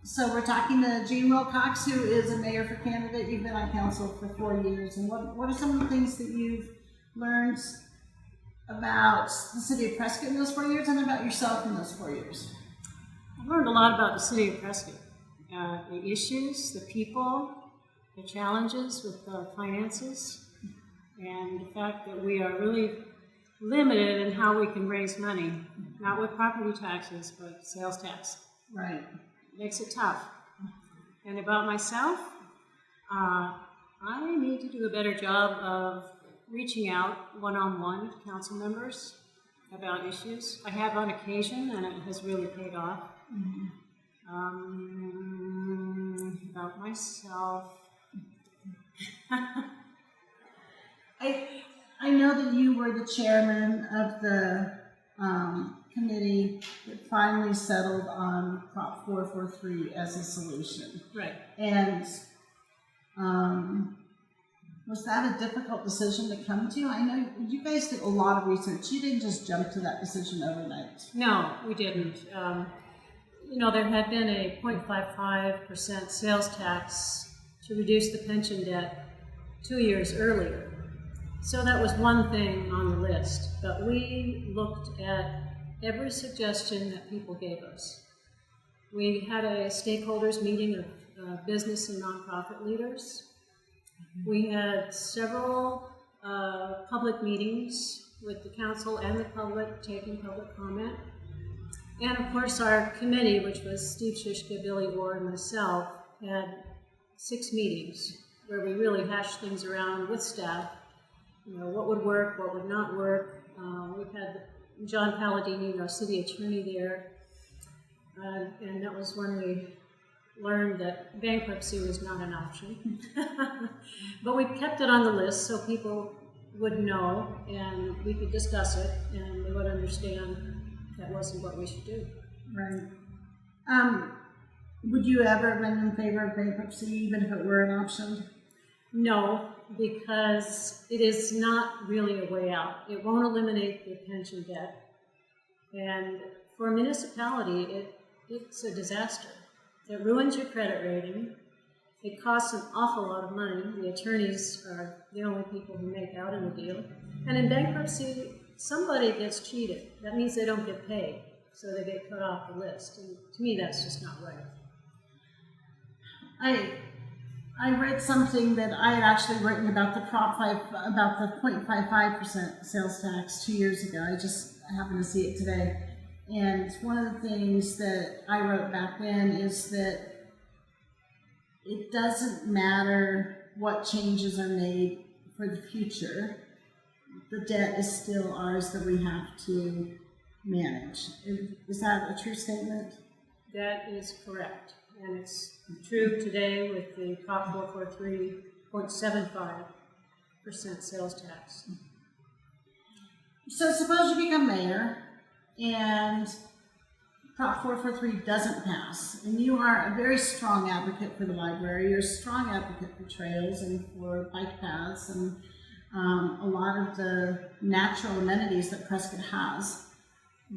So we're talking to Jean Wilcox, who is a mayor for candidate. You've been on council for 4 years, and what are some of the things that you've learned about the City of Prescott in those 4 years, and about yourself in those 4 years? I've learned a lot about the City of Prescott, the issues, the people, the challenges with the finances, and the fact that we are really limited in how we can raise money, not with property taxes, but sales tax. Right. Makes it tough. And about myself, I need to do a better job of reaching out one-on-one to council members about issues. I have on occasion, and it has really paid off. About myself. I know that you were the chairman of the committee that finally settled on Prop 443 as a solution. Right. And was that a difficult decision to come to? I know you guys did a lot of research. You didn't just jump to that decision overnight. No, we didn't. There had been a 0.55% sales tax to reduce the pension debt 2 years earlier. So that was one thing on the list, but we looked at every suggestion that people gave us. We had a stakeholders meeting of business and nonprofit leaders. We had several public meetings with the council and the public taking public comment. And of course our committee, which was Steve Shishka, Billy Orr, and myself, had 6 meetings where we really hashed things around with staff. What would work, what would not work. We had John Palladini, our city attorney, there. And that was when we learned that bankruptcy was not an option. But we kept it on the list so people would know and we could discuss it and they would understand that wasn't what we should do. Right. Would you ever have been in favor of bankruptcy, even if it were an option? No, because it is not really a way out. It won't eliminate the pension debt. And for a municipality, it's a disaster. It ruins your credit rating. It costs an awful lot of money. The attorneys are the only people who make out in the deal. And in bankruptcy, somebody gets cheated. That means they don't get paid, so they get cut off the list. And to me, that's just not right. I read something that I had actually written about the about the 0.55% sales tax 2 years ago. I just happened to see it today. And one of the things that I wrote back then is that it doesn't matter what changes are made for the future. The debt is still ours that we have to manage. Is that a true statement? That is correct. And it's true today with the Prop 443 0.75% sales tax. So suppose you become mayor and Prop 443 doesn't pass, and you are a very strong advocate for the library, you're a strong advocate for trails and for bike paths and a lot of the natural amenities that Prescott has.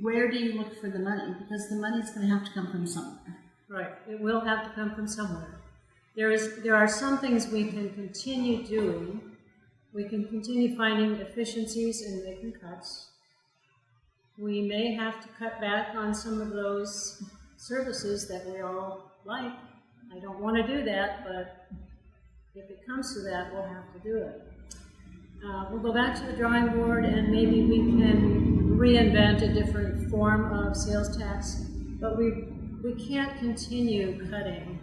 Where do you look for the money? Because the money's going to have to come from somewhere. Right, it will have to come from somewhere. There are some things we can continue doing. We can continue finding efficiencies and making cuts. We may have to cut back on some of those services that we all like. I don't want to do that, but if it comes to that, we'll have to do it. We'll go back to the drawing board and maybe we can reinvent a different form of sales tax, but we can't continue cutting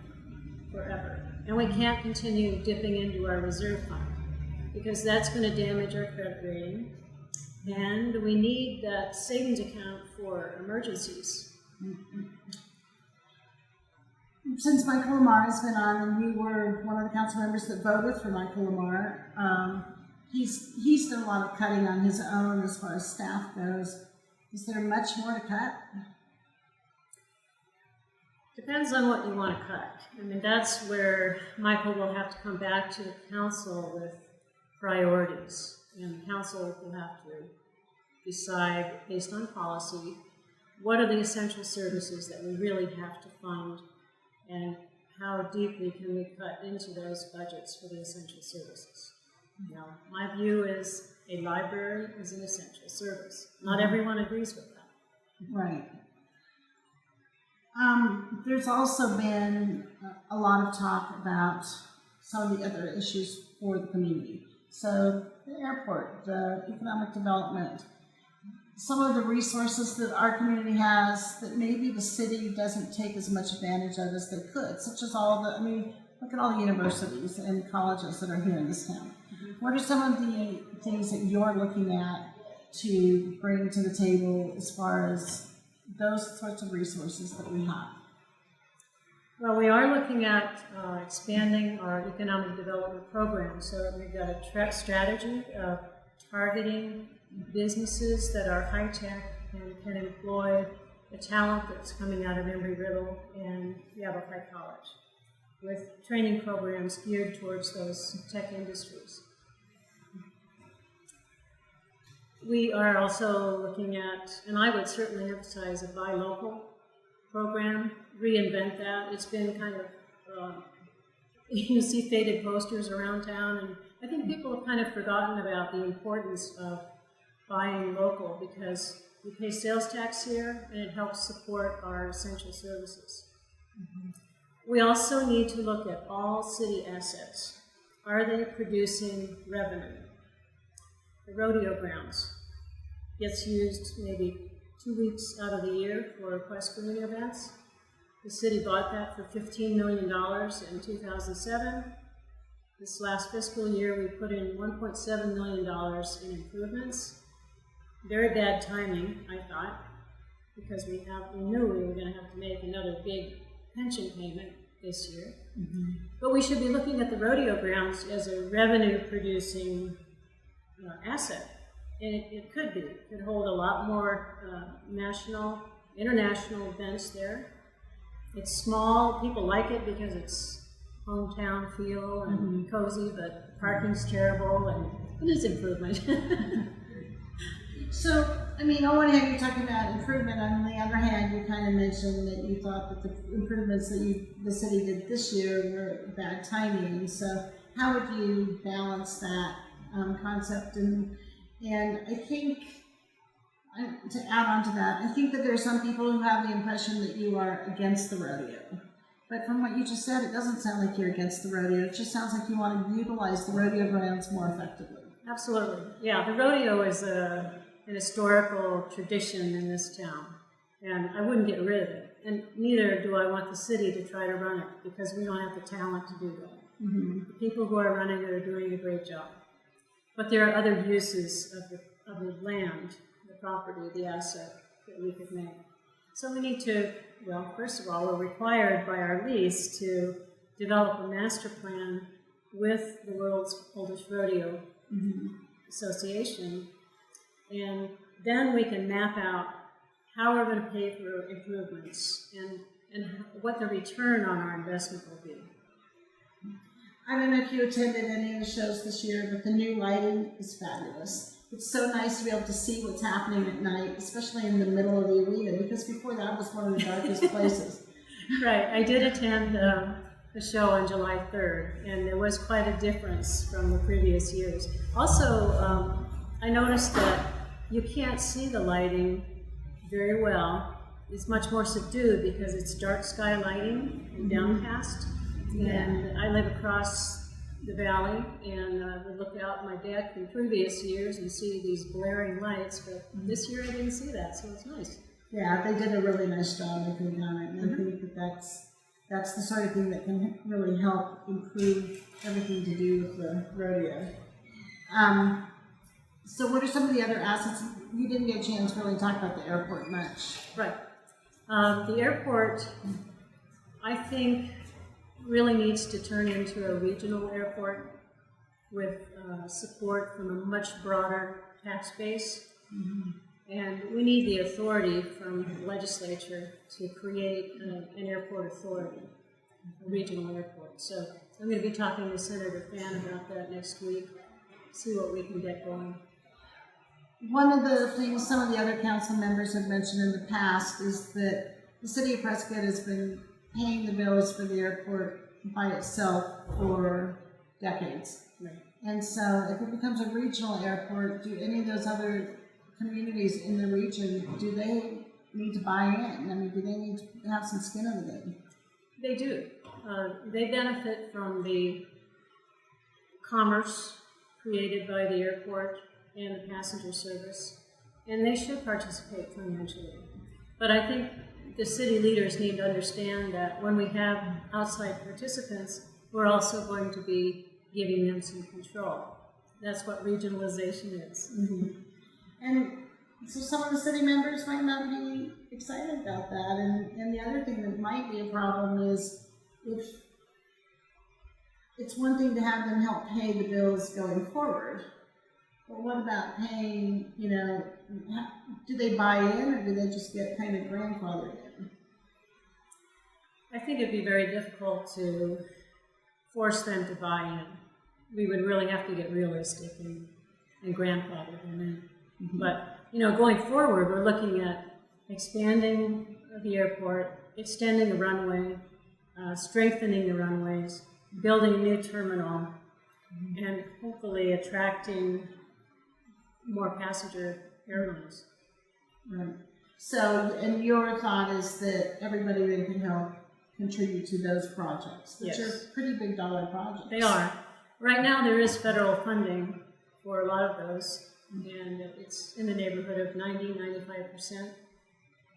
forever. And we can't continue dipping into our reserve fund because that's going to damage our credit rating. And we need that savings account for emergencies. Since Michael Lamar has been on, and you were one of the council members that voted for Michael Lamar, he's done a lot of cutting on his own as far as staff goes. Is there much more to cut? Depends on what you want to cut. I mean, that's where Michael will have to come back to the council with priorities. And the council will have to decide based on policy what are the essential services that we really have to fund, and how deeply can we cut into those budgets for the essential services. Now, my view is a library is an essential service. Not everyone agrees with that. Right. There's also been a lot of talk about some of the other issues for the community. So the airport, the economic development, some of the resources that our community has that maybe the city doesn't take as much advantage of as they could, such as look at all the universities and colleges that are here in this town. What are some of the things that you're looking at to bring to the table as far as those sorts of resources that we have? Well, we are looking at expanding our economic development program, so we've got a strategy of targeting businesses that are high-tech and can employ the talent that's coming out of Embry-Riddle and Yavapai College, with training programs geared towards those tech industries. We are also looking at, and I would certainly emphasize, a buy local program, reinvent that. It's been kind of, you see faded posters around town, and I think people have kind of forgotten about the importance of buying local, because we pay sales tax here and it helps support our essential services. We also need to look at all city assets. Are they producing revenue? The rodeo grounds gets used maybe 2 weeks out of the year for equestrian events. The city bought that for $15 million in 2007. This last fiscal year, we put in $1.7 million in improvements. Very bad timing, I thought, because we knew we were going to have to make another big pension payment this year. But we should be looking at the rodeo grounds as a revenue-producing asset. And it could be. It could hold a lot more national, international events there. It's small. People like it because it's hometown feel and cozy, but the parking's terrible, and it is improvement. So, on one hand, you're talking about improvement. On the other hand, you kind of mentioned that you thought that the improvements that the city did this year were bad timing. So, how would you balance that concept? And I think, to add on to that, I think that there are some people who have the impression that you are against the rodeo. But from what you just said, it doesn't sound like you're against the rodeo. It just sounds like you want to utilize the rodeo grounds more effectively. Absolutely. Yeah, the rodeo is an historical tradition in this town, and I wouldn't get rid of it. And neither do I want the city to try to run it, because we don't have the talent to do that. The people who are running it are doing a great job. But there are other uses of the land, the property, the asset that we could make. So we need to, well, first of all, we're required by our lease to develop a master plan with the World's Oldest Rodeo Association, and then we can map out how we're going to pay for improvements and what the return on our investment will be. I don't know if you attended any of the shows this year, but the new lighting is fabulous. It's so nice to be able to see what's happening at night, especially in the middle of the arena, because before that was one of the darkest places. Right. I did attend the show on July 3rd, and there was quite a difference from the previous years. Also, I noticed that you can't see the lighting very well. It's much more subdued because it's dark sky lighting and downcast. And I live across the valley, and would look out my deck in previous years and see these blaring lights, but this year I didn't see that, so it's nice. Yeah, they did a really nice job making on it, and I think that that's the sort of thing that can really help improve everything to do with the rodeo. So what are some of the other assets? You didn't get a chance to really talk about the airport much. Right. The airport, I think, really needs to turn into a regional airport with support from a much broader tax base. And we need the authority from the legislature to create an airport authority, a regional airport. So I'm going to be talking to Senator Fan about that next week, see what we can get going. one of the things some of the other council members have mentioned in the past is that the City of Prescott has been paying the bills for the airport by itself for decades. Right. And so if it becomes a regional airport, do any of those other communities in the region, do they need to buy in? I mean, do they need to have some skin in the game? They do. They benefit from the commerce created by the airport and the passenger service, and they should participate financially. But I think the city leaders need to understand that when we have outside participants, we're also going to be giving them some control. That's what regionalization is. Mm-hmm. And so some of the city members might not be excited about that. And the other thing that might be a problem is if it's one thing to have them help pay the bills going forward, but what about paying, you know, do they buy in or do they just get kind of grandfathered in? I think it'd be very difficult to force them to buy in. We would really have to get realistic and grandfather them in. Mm-hmm. But, you know, going forward, we're looking at expanding the airport, extending the runway, strengthening the runways, building a new terminal, and hopefully attracting more passenger airlines. Right. So, and your thought is that everybody that can help contribute to those projects, which are pretty big dollar projects. They are. Right now there is federal funding for a lot of those, and it's in the neighborhood of 90–95%.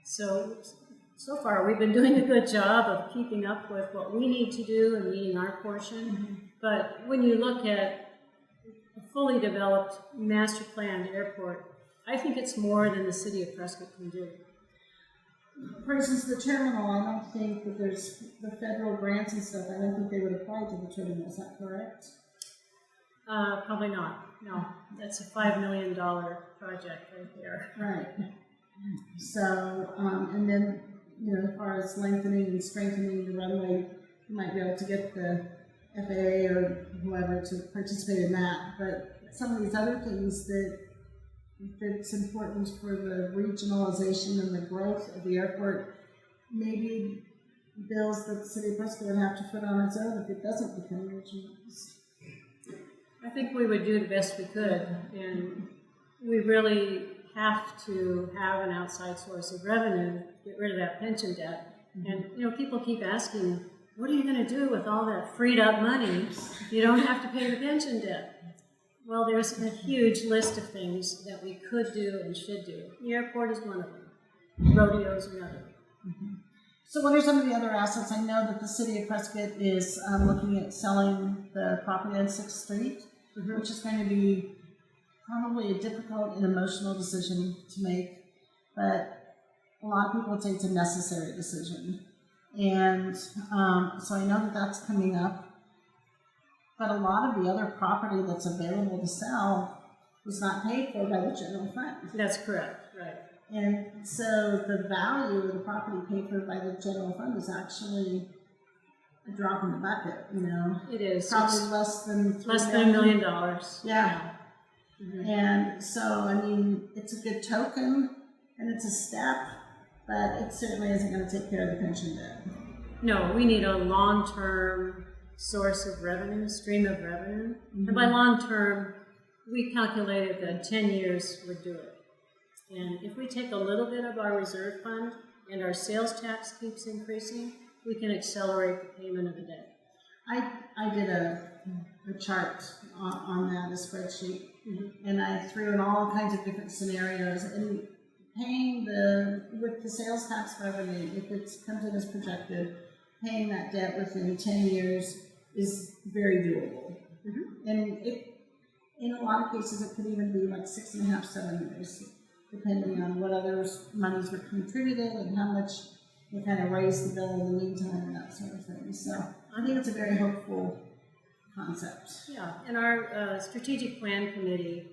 So far we've been doing a good job of keeping up with what we need to do and meeting our portion. Mm-hmm. But when you look at a fully developed master planned airport, I think it's more than the City of Prescott can do. For instance, the terminal, I don't think that there's the federal grants and stuff, I don't think they would apply to the terminal, is that correct? Probably not, no. That's a $5 million project right there. Right. So, and then, you know, as far as lengthening and strengthening the runway, you might be able to get the FAA or whoever to participate in that. But some of these other things that it's important for the regionalization and the growth of the airport, maybe bills that the City of Prescott would have to put on its own if it doesn't become regionalized. I think we would do the best we could, and we really have to have an outside source of revenue, get rid of that pension debt. Mm-hmm. And, you know, people keep asking, what are you going to do with all that freed up money if you don't have to pay the pension debt? Well, there's a huge list of things that we could do and should do. The airport is one of them. Rodeos are another. Mm-hmm. So what are some of the other assets? I know that the City of Prescott is looking at selling the property on 6th Street, mm-hmm. which is going to be probably a difficult and emotional decision to make, but a lot of people would say it's a necessary decision. And so I know that that's coming up. But a lot of the other property that's available to sell was not paid for by the general fund. That's correct, right. And so the value of the property paid for by the general fund is actually a drop in the bucket, you know. It is. Probably less than $1 million. Yeah. Mm-hmm. And so, I mean, it's a good token and it's a step, but it certainly isn't going to take care of the pension debt. No, we need a long-term source of revenue, stream of revenue. Mm-hmm. And by long-term, we calculated that 10 years would do it. And if we take a little bit of our reserve fund and our sales tax keeps increasing, we can accelerate the payment of the debt. I did a chart on that, a spreadsheet, mm-hmm. and I threw in all kinds of different scenarios. And paying with the sales tax revenue, if it comes in as projected, paying that debt within 10 years is very doable. Mm-hmm. And in a lot of cases, it could even be like 6.5, 7 years, depending on what other monies were contributed and how much you kind of raise the bill in the meantime and that sort of thing. So I think it's a very hopeful concept. Yeah, and our strategic plan committee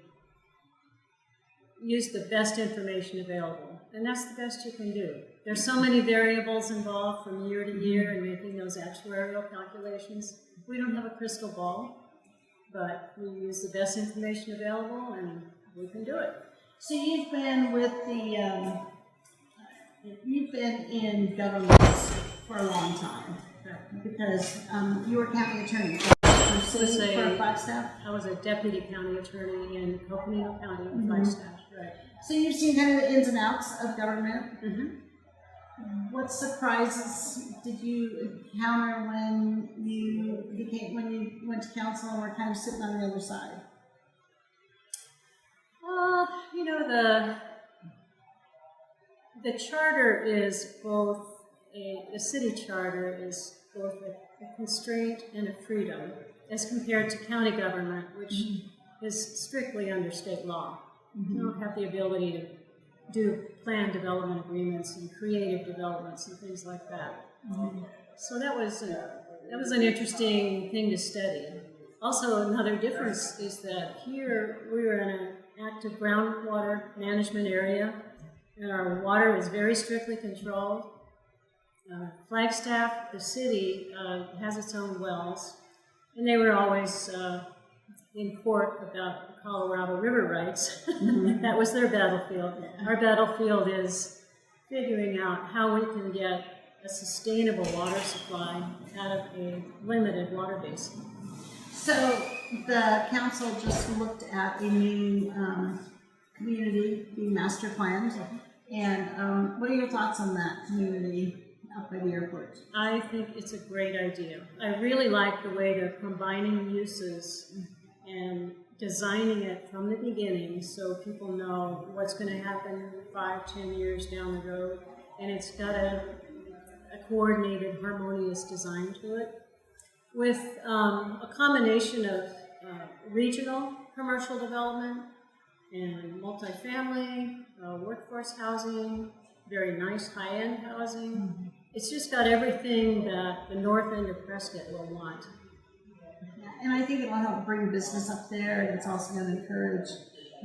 used the best information available, and that's the best you can do. There's so many variables involved from year to year in making those actuarial calculations. We don't have a crystal ball, but we use the best information available, and we can do it. So you've been with you've been in government for a long time, because you were county attorney for Flagstaff. I was a deputy county attorney in Coconino County in Flagstaff. Right. So you've seen kind of the ins and outs of government. Mm-hmm. What surprises did you encounter when you went to council and were kind of sitting on the other side? You know, the charter is both the city charter is both a constraint and a freedom as compared to county government, which is strictly under state law. You don't have the ability to do plan development agreements and creative developments and things like that. So that was an interesting thing to study. Also, another difference is that here we are in an active groundwater management area, and our water is very strictly controlled. Flagstaff, the city, has its own wells, and they were always in court about the Colorado river rights. That was their battlefield. Our battlefield is figuring out how we can get a sustainable water supply out of a limited water basin. So the council just looked at a new community being master planned, and what are your thoughts on that community up by the airport? I think it's a great idea. I really like the way they're combining uses and designing it from the beginning so people know what's going to happen 5-10 years down the road, and it's got a coordinated, harmonious design to it, with a combination of regional commercial development and multifamily, workforce housing, very nice high-end housing. It's just got everything that the north end of Prescott will want. Yeah, and I think it will help bring business up there, and it's also going to encourage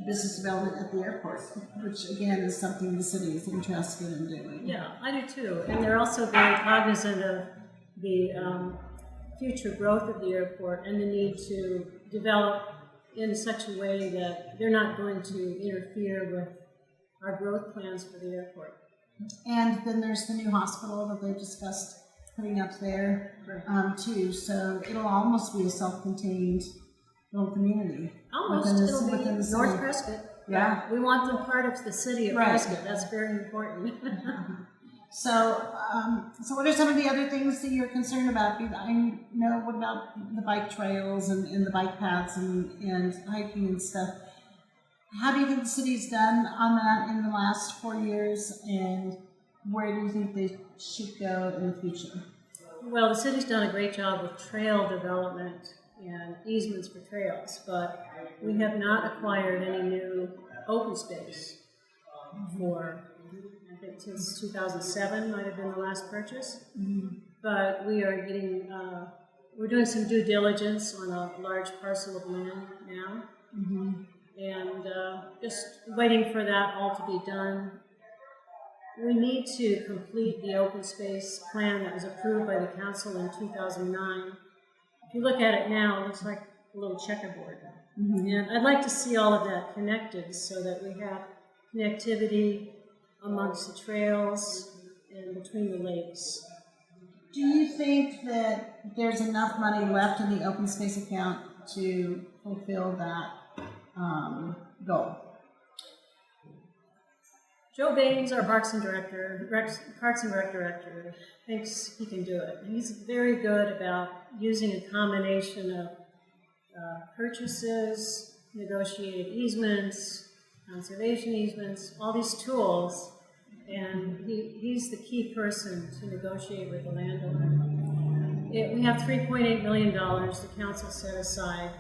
business development at the airport, which again is something the city is interested in doing. Yeah, I do too. And they're also very cognizant of the future growth of the airport and the need to develop in such a way that they're not going to interfere with our growth plans for the airport. And then there's the new hospital that they've discussed putting up there too. So it'll almost be a self-contained little community. Almost. It'll be within the city. North Prescott. Yeah. We want them part of the city of Prescott. That's very important. So what are some of the other things that you're concerned about? I know, what about the bike trails and the bike paths and hiking and stuff? How do you think the city's done on that in the last 4 years, and where do you think they should go in the future? Well, the city's done a great job with trail development and easements for trails, but we have not acquired any new open space for, I think, since 2007 might have been the last purchase. But we are getting, we're doing some due diligence on a large parcel of land now, and just waiting for that all to be done. We need to complete the open space plan that was approved by the council in 2009. If you look at it now, it looks like a little checkerboard. And I'd like to see all of that connected so that we have connectivity amongst the trails and between the lakes. Do you think that there's enough money left in the open space account to fulfill that goal? Joe Baines, our Parks and Rec director, thinks he can do it. He's very good about using a combination of purchases, negotiated easements, conservation easements, all these tools, and he's the key person to negotiate with the landowner. We have $3.8 million the council set aside.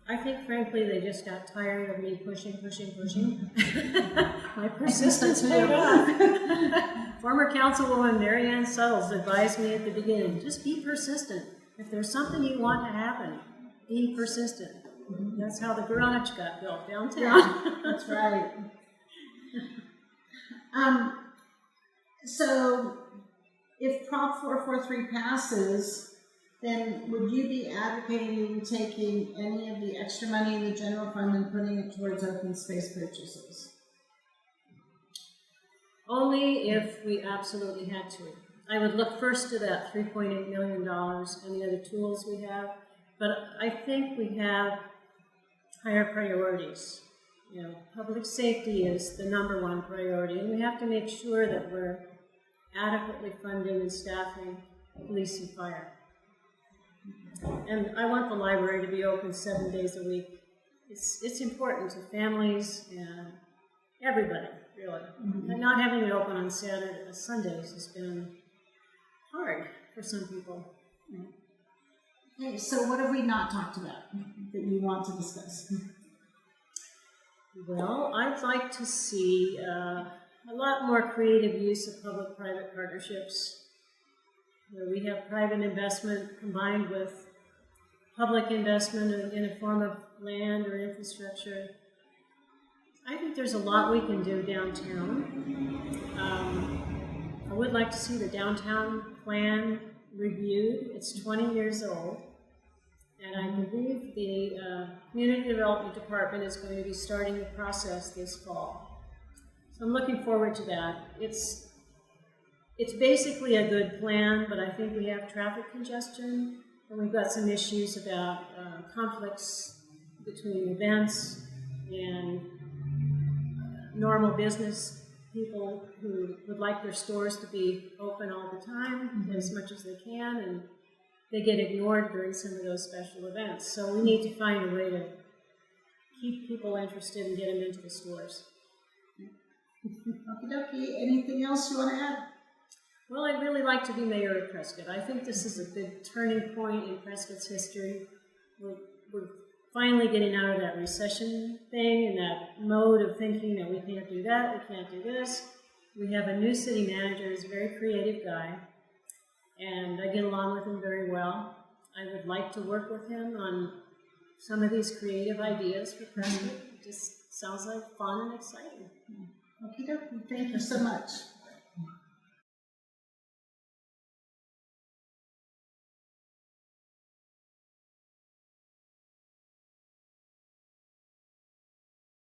I think, frankly, they just got tired of me pushing. My persistence paid off. Former Councilwoman Mary Ann Suttles advised me at the beginning, just be persistent. If there's something you want to happen, be persistent. That's how the garage got built downtown. Yeah, that's right. So, if Prop 443 passes, then would you be advocating taking any of the extra money in the general fund and putting it towards open space purchases? Only if we absolutely had to. I would look first to that $3.8 million and the other tools we have, but I think we have higher priorities. You know, public safety is the #1 priority, and we have to make sure that we're adequately funding and staffing police and fire. And I want the library to be open 7 days a week. It's important to families and everybody, really. And not having it open on Sundays has been hard for some people. Okay, so what have we not talked about that you want to discuss? Well, I'd like to see a lot more creative use of public-private partnerships, where we have private investment combined with public investment in a form of land or infrastructure. I think there's a lot we can do downtown. I would like to see the downtown plan reviewed. It's 20 years old, and I believe the Community Development Department is going to be starting the process this fall. So I'm looking forward to that. It's basically a good plan, but I think we have traffic congestion, and we've got some issues about conflicts between events and normal business people who would like their stores to be open all the time, as much as they can, and they get ignored during some of those special events. So we need to find a way to keep people interested and get them into the stores. Okie dokie. Anything else you want to add? Well, I'd really like to be mayor of Prescott. I think this is a big turning point in Prescott's history. We're finally getting out of that recession thing and that mode of thinking that we can't do that, we can't do this. We have a new city manager who's a very creative guy, and I get along with him very well. I would like to work with him on some of these creative ideas for Prescott. It just sounds like fun and exciting. Okie dokie. Thank you so much.